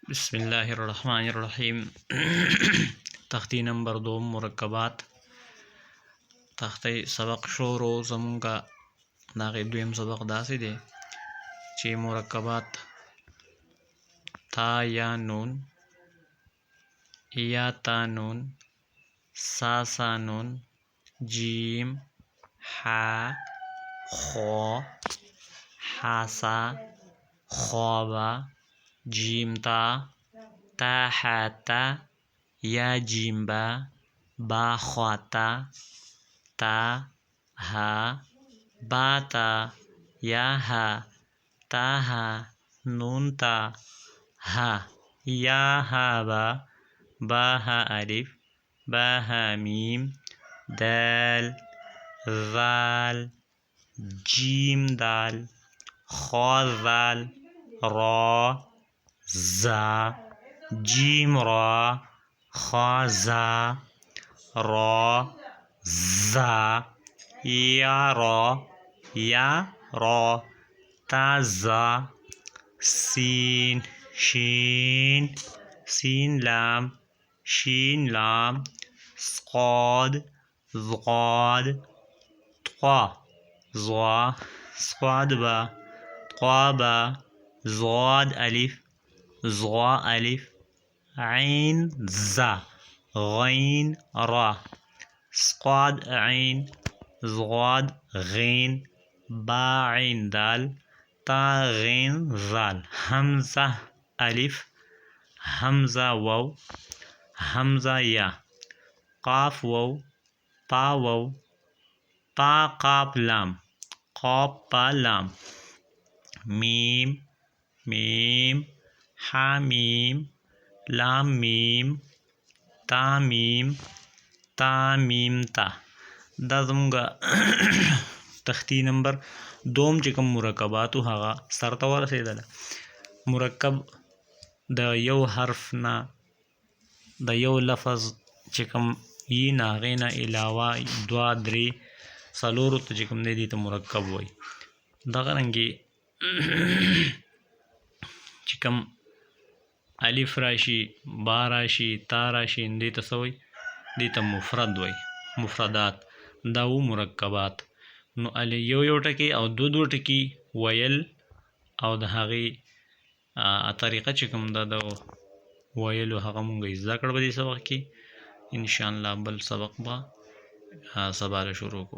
बिस्मिल्लाहिर्रहमानिर्रहीम। तख्ती नंबर 2 मुरक्कबात तख्ती सबक शोरो ज़मूंगा दागे दुयम सबक दासे दे ची मुरक्कबात ता या नून या ता नून सा नून जीम हा खो हासा ख्वाबा जीम ता हाता या जीम्बा बा ख्वाता ता हा बाता या हा ता हा नून ता हा या हा बा हा अलिफ बा हा मीम दाल ज़ाल जीम दाल खा ज़ाल रा ज़ा जीम रा खा ज़ा रा ज़ा या रा ता ज़ा सीन शीन लाम शीन लाम स्क़ाद ज़क़ाद त्वा स्क़ाद बा त्वा बा ज़ाद अलिफ ऐन ज़ा गैन रा स्क़ाद ऐन ज़ाद गैन बा ऐन दाल ता गैन ज़ाल हमज़ा अलिफ हमज़ा वाव हमज़ा या काफ वाव पा काफ लाम क़ाफ पा लाम मीम हा मीम लाम मीम ता दा ज़मूंगा तख्ती नंबर 2 चिकम मुरक्कबातु हगा सरता वरसेदला मुरक्कब द यौ हर्फ ना द यौ लफ्ज़ चिकम यी नागेना अलावा 2 3 सलोरु त चिकम दे दी त मुरक्कब वई दगरंगी चिकम अलिफ राशि बा राशि ता राशि दे त सवई दे त मुफरद वई मुफरदात दाऊ मुरक्कबात नो अली यो टकी और दो टकी वयल और द हगी तरीक़ा चिकम द वयल हगा मुंगा इज़्ज़ा कर बदी सबक की इंशाअल्लाह बल सबक बा सबार शुरू को।